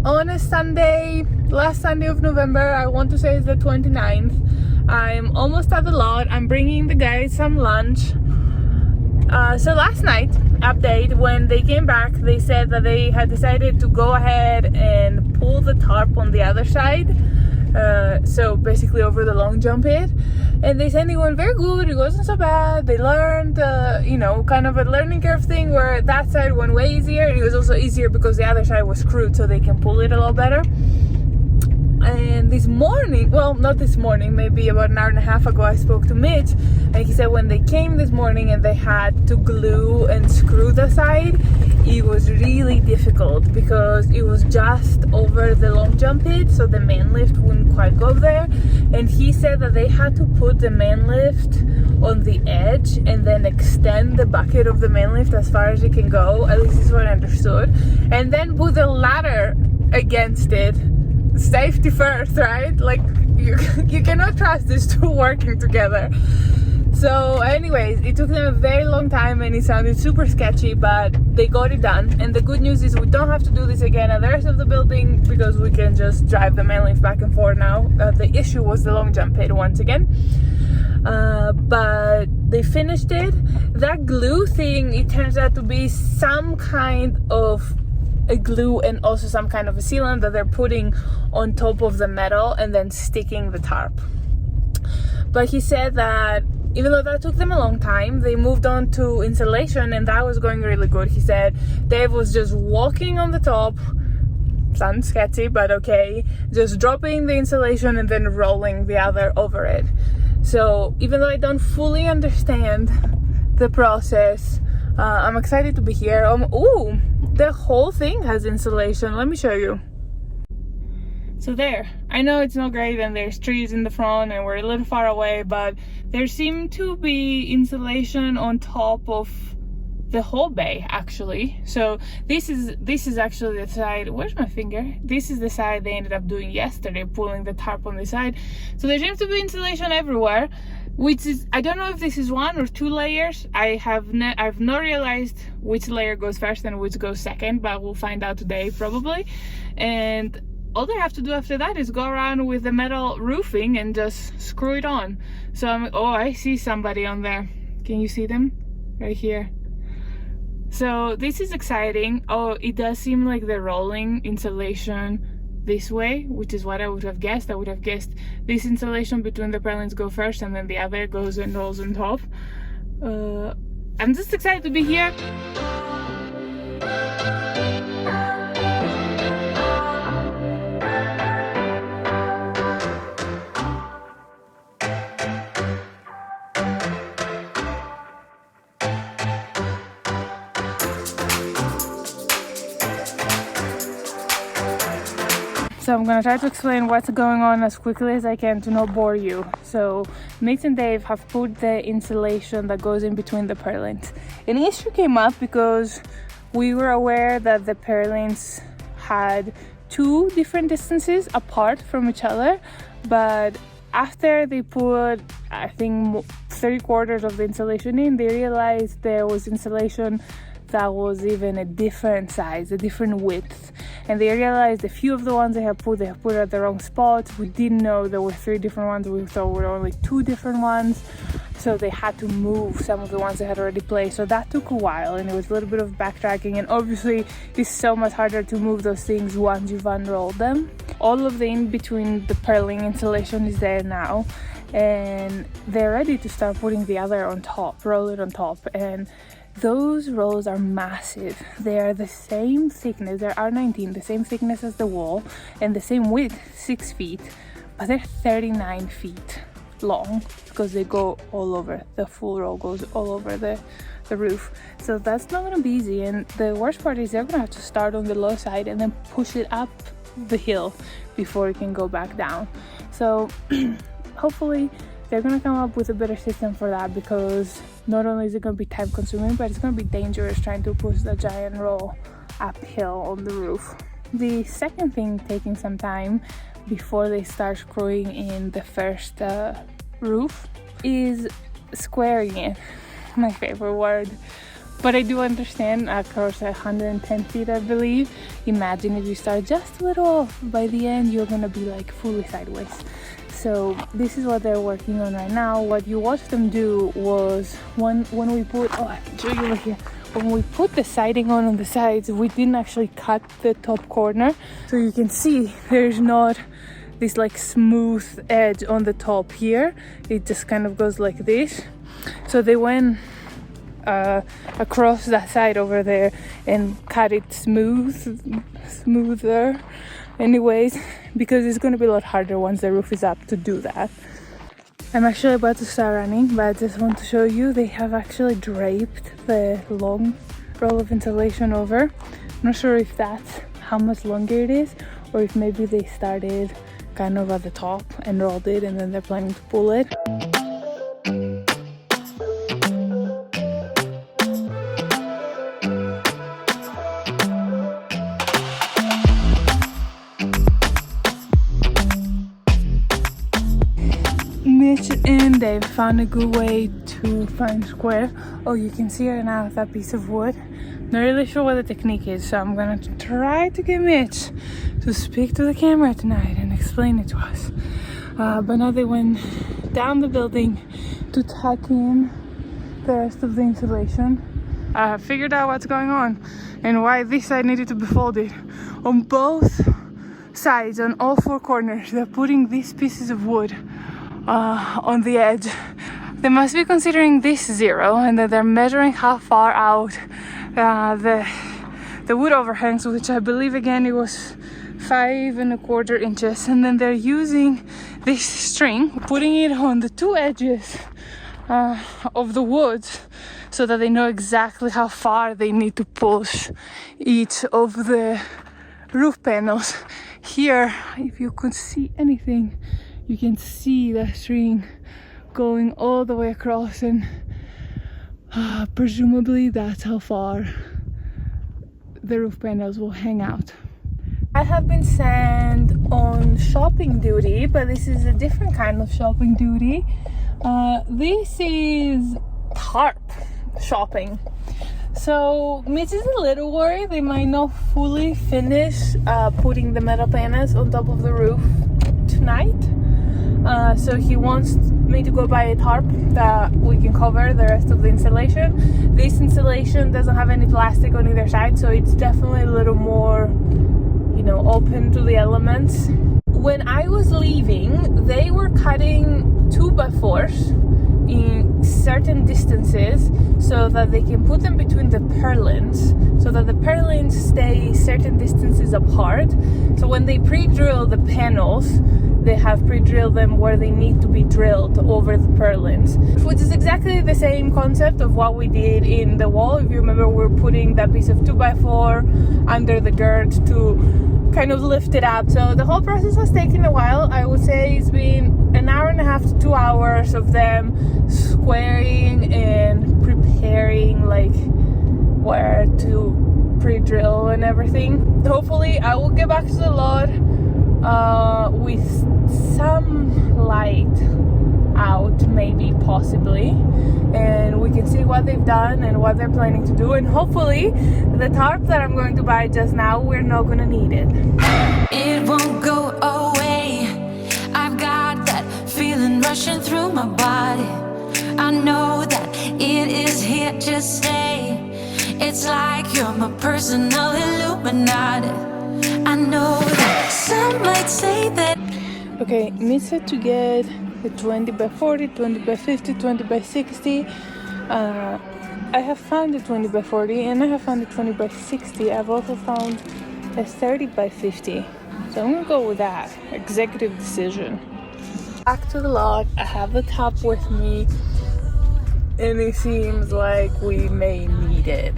on a Sunday, last Sunday of November. I want to say it's the 29th. I'm almost at the lot. I'm bringing the guys some lunch. So last night, update, when they came back, they said that they had decided to go ahead and pull the tarp on the other side. So basically over the long jump pit. And they said it went very good, it wasn't so bad. They learned, kind of a learning curve thing where that side went way easier. And it was also easier because the other side was screwed, so they can pull it a lot better. And this morning, well, not this morning, maybe about an hour and a half ago, I spoke to Mitch, and he said when they came this morning and they had to glue and screw the side, it was really difficult because it was just over the long jump pit, so the main lift wouldn't quite go there. And he said that they had to put the main lift on the edge and then extend the bucket of the main lift as far as it can go, at least this is what I understood, and then put a ladder against it. Safety first, right? Like you cannot trust these two working together. So anyways, it took them a very long time and it sounded super sketchy, but they got it done. And the good news is we don't have to do this again at the rest of the building because we can just drive the main lift back and forth now. The issue was the long jump pit once again. But they finished it. That glue thing, it turns out to be some kind of a glue and also some kind of a sealant that they're putting on top of the metal and then sticking the tarp. But he said that even though that took them a long time, they moved on to insulation and that was going really good. He said Dave was just walking on the top, sounds sketchy but okay, just dropping the insulation and then rolling the other over it. So even though I don't fully understand the process, I'm excited to be here. The whole thing has insulation. Let me show you. So there, I know it's not great and there's trees in the front and we're a little far away, but there seemed to be insulation on top of the whole bay actually. So this is actually the side, where's my finger? This is the side they ended up doing yesterday, pulling the tarp on the side. So there seems to be insulation everywhere, which is, I don't know if this is one or two layers. I've not realized which layer goes first and which goes second, but we'll find out today probably. And all they have to do after that is go around with the metal roofing and just screw it on. So I see somebody on there. Can you see them? Right here. So this is exciting. Oh, it does seem like they're rolling insulation this way, which is what I would have guessed. I would have guessed this insulation between the purlins go first and then the other goes and rolls on top. I'm just excited to be here. So I'm gonna try to explain what's going on as quickly as I can to not bore you. So Mitch and Dave have put the insulation that goes in between the purlins. An issue came up because we were aware that the purlins had two different distances apart from each other, but after they put, I think, 3/4 of the insulation in, they realized there was insulation that was even a different size, a different width. And they realized a few of the ones they have put at the wrong spots. We didn't know there were 3 different ones. We thought there were only 2 different ones. So they had to move some of the ones they had already placed. So that took a while and it was a little bit of backtracking. And obviously it's so much harder to move those things once you've unrolled them. All of the in-between the purling insulation is there now. And they're ready to start putting the other on top, roll it on top. And those rolls are massive. They are the same thickness, they're R19, the same thickness as the wall, and the same width, 6 feet, but they're 39 feet long because they go all over. The full roll goes all over the roof. So that's not gonna be easy, and the worst part is they're gonna have to start on the low side and then push it up the hill before it can go back down. So hopefully they're gonna come up with a better system for that, because not only is it gonna be time consuming, but it's gonna be dangerous trying to push the giant roll uphill on the roof. The second thing taking some time before they start screwing in the first roof is squaring it. My favorite word. But I do understand across 110 feet, I believe. Imagine if you start just a little off, by the end you're gonna be like fully sideways. So this is what they're working on right now. What you watched them do was when we put, oh, I can show you over here. When we put the siding on the sides, we didn't actually cut the top corner. So you can see there's not this like smooth edge on the top here. It just kind of goes like this. So they went across that side over there and cut it smoother anyways, because it's going to be a lot harder once the roof is up to do that. I'm actually about to start running, but I just want to show you they have actually draped the long roll of insulation over. I'm not sure if that's how much longer it is, or if maybe they started kind of at the top and rolled it and then they're planning to pull it. Mitch and Dave found a good way to find square. Oh, you can see right now that piece of wood. Not really sure what the technique is, so I'm gonna try to get Mitch to speak to the camera tonight and explain it to us. But now they went down the building to tuck in the rest of the insulation. I figured out what's going on and why this side needed to be folded. On both sides, on all four corners, they're putting these pieces of wood on the edge. They must be considering this 0, and that they're measuring how far out the wood overhangs, which I believe again it was 5¼ inches, and then they're using this string, putting it on the two edges of the wood so that they know exactly how far they need to push each of the roof panels. Here, if you could see anything, you can see the string going all the way across, and presumably that's how far the roof panels will hang out. I have been sent on shopping duty, but this is a different kind of shopping duty. This is tarp shopping. So Mitch is a little worried they might not fully finish putting the metal panels on top of the roof tonight. So he wants me to go buy a tarp that we can cover the rest of the insulation. This insulation doesn't have any plastic on either side, so it's definitely a little more, you know, open to the elements. When I was leaving, they were cutting 2x4s in certain distances so that they can put them between the purlins, so that the purlins stay certain distances apart. So when they pre-drill the panels, they have pre-drilled them where they need to be drilled over the purlins, which is exactly the same concept of what we did in the wall. If you remember, we're putting that piece of 2x4 under the girth to kind of lift it up. So the whole process has taken a while. I would say it's been 1.5 to 2 hours of them squaring and preparing like where to pre-drill and everything. Hopefully I will get back to the lot with some light out, maybe, possibly, and we can see what they've done and what they're planning to do, and hopefully the tarp that I'm going to buy just now, we're not gonna need it. It won't go away. I've got that feeling rushing through my body. I know that it is here to stay. It's like you're my personal Illuminati. I know that some might say that. Okay, Mitch said to get the 20x40, 20x50, 20x60. I have found the 20x40 and I have found the 20x60. I've also found a 30x50. So I'm gonna go with that. Executive decision. Back to the lot. I have the top with me, and it seems like we may need it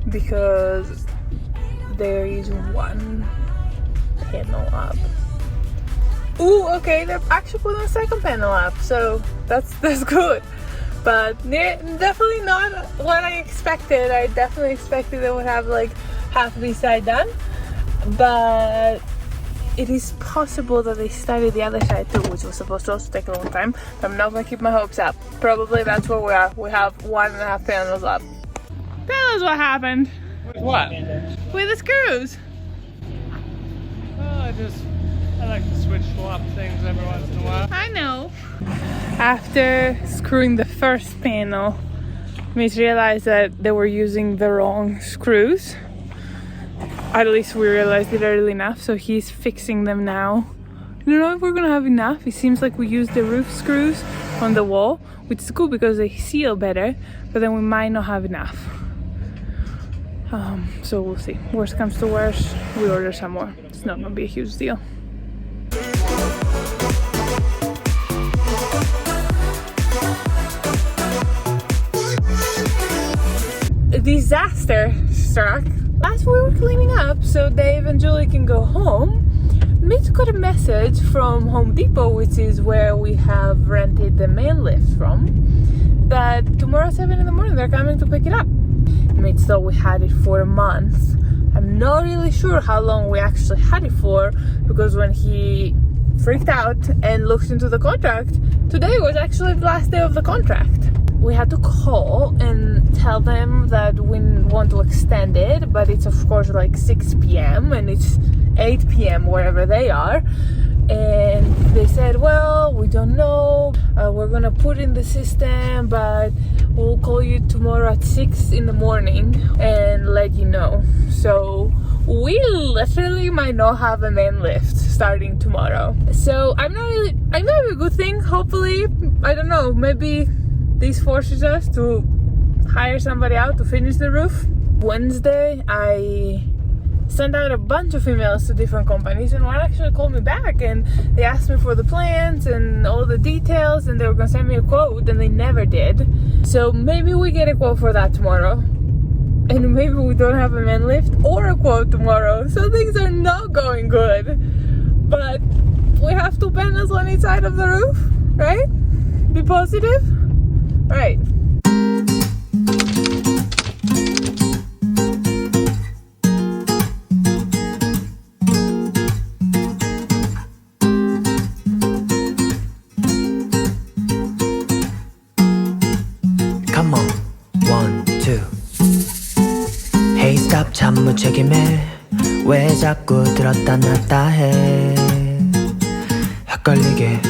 because there is one panel up. Ooh, okay, they're actually putting a second panel up, so that's good. But definitely not what I expected. I definitely expected they would have like half this side done, but it is possible that they started the other side too, which was supposed to also take a long time. But I'm not gonna keep my hopes up. Probably that's where we are. We have 1.5 panels up. us what happened. With what? With the screws. Oh, I like to swap things every once in a while. I know. After screwing the first panel, Mitch realized that they were using the wrong screws. At least we realized it early enough, so he's fixing them now. I don't know if we're gonna have enough. It seems like we used the roof screws on the wall, which is cool because they seal better, but then we might not have enough. So we'll see. Worst comes to worst, we order some more. It's not gonna be a huge deal. A disaster struck as we were cleaning up so Dave and Julie can go home. Mitch got a message from Home Depot, which is where we have rented the main lift from, that tomorrow at 7 in the morning they're coming to pick it up. Mitch thought we had it for a month. I'm not really sure how long we actually had it for, because when he freaked out and looked into the contract, today was actually the last day of the contract. We had to call and tell them that we want to extend it, but it's of course like 6 p.m. and it's 8 p.m. wherever they are. And they said, well, we don't know, we're gonna put in the system, but we'll call you tomorrow at 6 in the morning and let you know. So we literally might not have a main lift starting tomorrow. So I might have a good thing, hopefully. I don't know, maybe this forces us to hire somebody out to finish the roof. Wednesday, I sent out a bunch of emails to different companies, and one actually called me back and they asked me for the plans and all the details, and they were gonna send me a quote, and they never did. So maybe we get a quote for that tomorrow, and maybe we don't have a man lift or a quote tomorrow. So things are not going good, but we have two panels on each side of the roof, right? Be positive, right? Come on, 1, 2. Hey stop 참 무책임해 왜 자꾸 들었다 놨다 해 헷갈리게